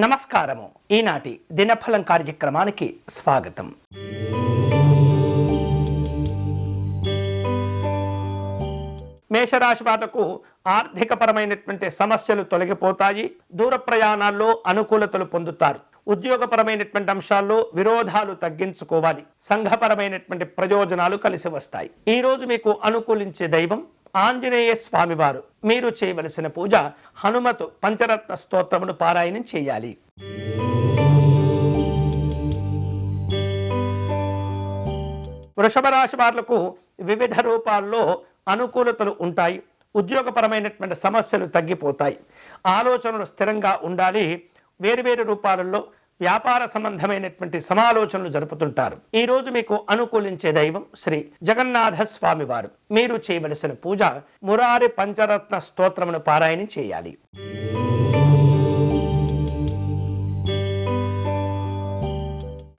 నమస్కారము. ఈనాటి దినఫలం కార్యక్రమానికి స్వాగతం. మేషరాశి వాళ్లకు ఆర్థికపరమైనటువంటి సమస్యలు తొలగిపోతాయి. దూర ప్రయాణాల్లో అనుకూలతలు పొందుతారు. ఉద్యోగపరమైనటువంటి అంశాల్లో విరోధాలు తగ్గించుకోవాలి. సంఘపరమైనటువంటి ప్రయోజనాలు కలిసి వస్తాయి. ఈ రోజు మీకు అనుకూలించే దైవం ఆంజనేయ స్వామివారు. మీరు చేయవలసిన పూజ హనుమతు పంచరత్న స్తోత్రమును పారాయణం చేయాలి. వృషభ రాశి వాళ్లకు వివిధ రూపాల్లో అనుకూలతలు ఉంటాయి. ఉద్యోగపరమైనటువంటి సమస్యలు తగ్గిపోతాయి. ఆలోచనలు స్థిరంగా ఉండాలి. వేరువేరు రూపాలలో వ్యాపార సంబంధమైనటువంటి సమాలోచనలు జరుపుతుంటారు. ఈ రోజు మీకు అనుకూలించే దైవం శ్రీ జగన్నాథ స్వామివారు. మీరు చేయవలసిన పూజ మురారి పంచరత్న స్తోత్రమును పారాయణం చేయాలి.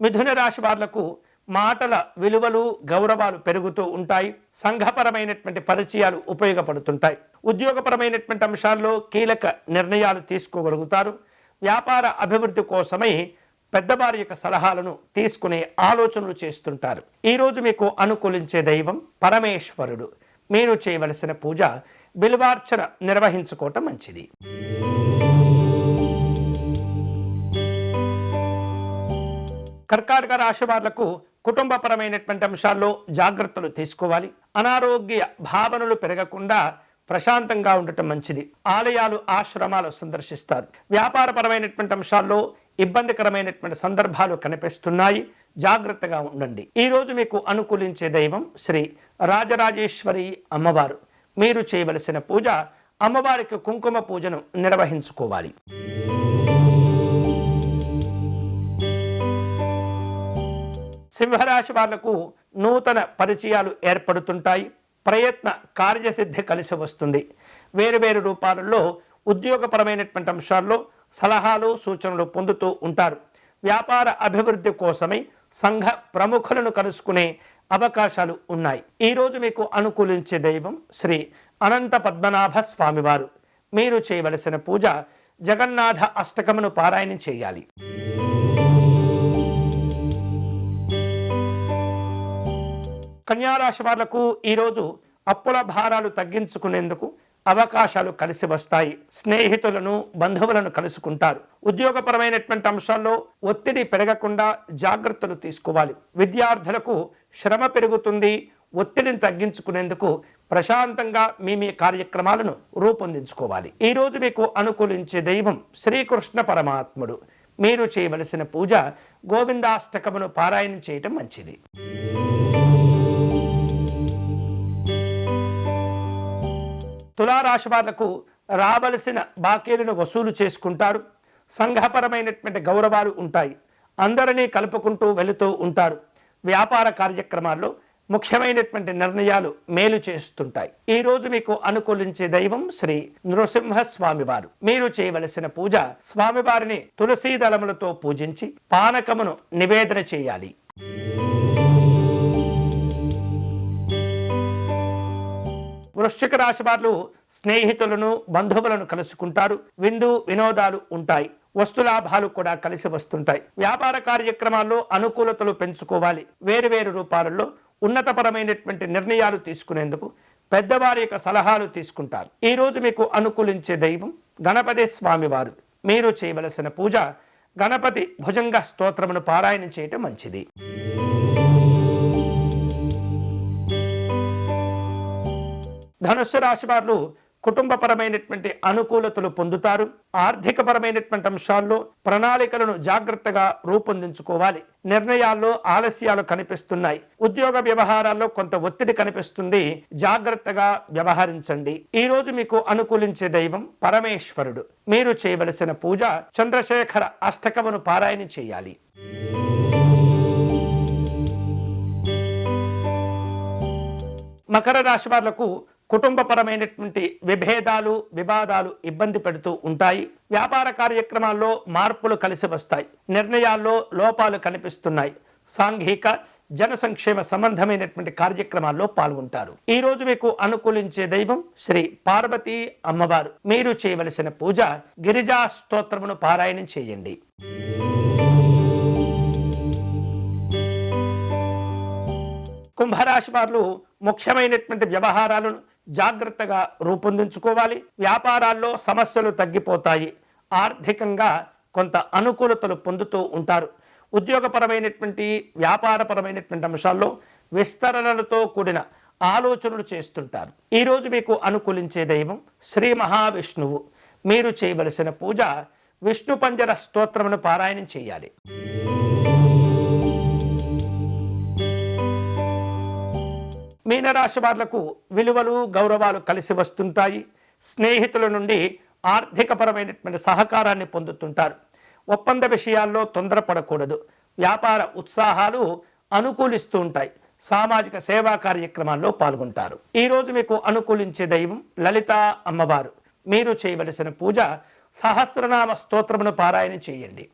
మిథున రాశి వాళ్లకు మాటల విలువలు గౌరవాలు పెరుగుతూ ఉంటాయి. సంఘపరమైనటువంటి పరిచయాలు ఉపయోగపడుతుంటాయి. ఉద్యోగపరమైనటువంటి అంశాల్లో కీలక నిర్ణయాలు తీసుకోగలుగుతారు. వ్యాపార అభివృద్ధి కోసమై పెద్దవారి యొక్క సలహాలను తీసుకునే ఆలోచనలు చేస్తుంటారు. ఈరోజు మీకు అనుకూలించే దైవం పరమేశ్వరుడు. మీరు చేయవలసిన పూజ బిల్వార్చన నిర్వహించుకోవటం మంచిది. కర్కాటక రాశి వాళ్లకు కుటుంబపరమైనటువంటి అంశాల్లో జాగ్రత్తలు తీసుకోవాలి. అనారోగ్య భావనలు పెరగకుండా ప్రశాంతంగా ఉండటం మంచిది. ఆలయాలు ఆశ్రమాలు సందర్శిస్తారు. వ్యాపారపరమైనటువంటి అంశాల్లో ఇబ్బందికరమైనటువంటి సందర్భాలు కనిపిస్తున్నాయి. జాగ్రత్తగా ఉండండి. ఈ రోజు మీకు అనుకూలించే దైవం శ్రీ రాజరాజేశ్వరి అమ్మవారు. మీరు చేయవలసిన పూజ అమ్మవారికి కుంకుమ పూజను నిర్వహించుకోవాలి. సింహరాశి వాళ్లకు నూతన పరిచయాలు ఏర్పడుతుంటాయి. ప్రయత్న కార్యసిద్ధి కలిసి వస్తుంది. వేరువేరు రూపాలలో ఉద్యోగపరమైనటువంటి అంశాల్లో సలహాలు సూచనలు పొందుతూ ఉంటారు. వ్యాపార అభివృద్ధి కోసమై సంఘ ప్రముఖులను కలుసుకునే అవకాశాలు ఉన్నాయి. ఈరోజు మీకు అనుకూలించే దైవం శ్రీ అనంత పద్మనాభ స్వామివారు. మీరు చేయవలసిన పూజ జగన్నాథ అష్టకమును పారాయణం చేయాలి. కన్యారాశి వాళ్లకు ఈరోజు అప్పుల భారాలు తగ్గించుకునేందుకు అవకాశాలు కలిసి వస్తాయి. స్నేహితులను బంధువులను కలుసుకుంటారు. ఉద్యోగపరమైనటువంటి అంశాల్లో ఒత్తిడి పెరగకుండా జాగ్రత్తలు తీసుకోవాలి. విద్యార్థులకు శ్రమ పెరుగుతుంది. ఒత్తిడిని తగ్గించుకునేందుకు ప్రశాంతంగా మీ కార్యక్రమాలను రూపొందించుకోవాలి. ఈరోజు మీకు అనుకూలించే దైవం శ్రీకృష్ణ పరమాత్ముడు. మీరు చేయవలసిన పూజ గోవిందాష్టకమును పారాయణం చేయటం మంచిది. తులారాశి వాళ్లకు రావలసిన బాకీలను వసూలు చేసుకుంటారు. సంఘపరమైనటువంటి గౌరవాలు ఉంటాయి. అందరినీ కలుపుకుంటూ వెళుతూ ఉంటారు. వ్యాపార కార్యక్రమాల్లో ముఖ్యమైనటువంటి నిర్ణయాలు మేలు చేస్తుంటాయి. ఈ రోజు మీకు అనుకూలించే దైవం శ్రీ నృసింహ స్వామివారు. మీరు చేయవలసిన పూజ స్వామివారిని తులసీ దళములతో పూజించి పానకమును నివేదన చేయాలి. వృశ్చిక రాశి వారు స్నేహితులను బంధువులను కలుసుకుంటారు. విందు వినోదాలు ఉంటాయి. వస్తులాభాలు కూడా కలిసి వస్తుంటాయి. వ్యాపార కార్యక్రమాల్లో అనుకూలతలు పెంచుకోవాలి. వేరువేరు రూపాలలో ఉన్నతపరమైనటువంటి నిర్ణయాలు తీసుకునేందుకు పెద్దవారి యొక్క సలహాలు తీసుకుంటారు. ఈ రోజు మీకు అనుకూలించే దైవం గణపతి స్వామివారు. మీరు చేయవలసిన పూజ గణపతి భుజంగ స్తోత్రమును పారాయణం చేయటం మంచిది. ధనుస్సు రాశి వారు కుటుంబపరమైనటువంటి అనుకూలతలు పొందుతారు. ఆర్థికపరమైనటువంటి అంశాల్లో ప్రణాళికలను జాగ్రత్తగా రూపొందించుకోవాలి. నిర్ణయాల్లో ఆలస్యాలు కనిపిస్తున్నాయి. ఉద్యోగ వ్యవహారాల్లో కొంత ఒత్తిడి కనిపిస్తుంది. జాగ్రత్తగా వ్యవహరించండి. ఈ రోజు మీకు అనుకూలించే దైవం పరమేశ్వరుడు. మీరు చేయవలసిన పూజ చంద్రశేఖర అష్టకమును పారాయణం చేయాలి. మకర రాశి వాళ్లకు కుటుంబపరమైనటువంటి విభేదాలు వివాదాలు ఇబ్బంది పెడుతూ ఉంటాయి. వ్యాపార కార్యక్రమాల్లో మార్పులు కలిసి వస్తాయి. నిర్ణయాల్లో లోపాలు కనిపిస్తున్నాయి. సాంఘిక జన సంక్షేమ సంబంధమైనటువంటి కార్యక్రమాల్లో పాల్గొంటారు. ఈ రోజు మీకు అనుకూలించే దైవం శ్రీ పార్వతీ అమ్మవారు. మీరు చేయవలసిన పూజ గిరిజా స్తోత్రమును పారాయణం చేయండి. కుంభరాశి వారు ముఖ్యమైనటువంటి వ్యవహారాలను జాగ్రత్తగా రూపొందించుకోవాలి. వ్యాపారాల్లో సమస్యలు తగ్గిపోతాయి. ఆర్థికంగా కొంత అనుకూలతలు పొందుతూ ఉంటారు. ఉద్యోగపరమైనటువంటి వ్యాపారపరమైనటువంటి అంశాల్లో విస్తరణలతో కూడిన ఆలోచనలు చేస్తుంటారు. ఈరోజు మీకు అనుకూలించే దైవం శ్రీ మహావిష్ణువు. మీరు చేయవలసిన పూజ విష్ణు పంజర స్తోత్రమును పారాయణం చేయాలి. మీనరాశి వాళ్లకు విలువలు గౌరవాలు కలిసి వస్తుంటాయి. స్నేహితుల నుండి ఆర్థికపరమైనటువంటి సహకారాన్ని పొందుతుంటారు. ఒప్పంద విషయాల్లో తొందరపడకూడదు. వ్యాపార ఉత్సాహాలు అనుకూలిస్తూ ఉంటాయి. సామాజిక సేవా కార్యక్రమాల్లో పాల్గొంటారు. ఈరోజు మీకు అనుకూలించే దైవం లలితా అమ్మవారు. మీరు చేయవలసిన పూజ సహస్రనామ స్తోత్రమును పారాయణం చేయండి.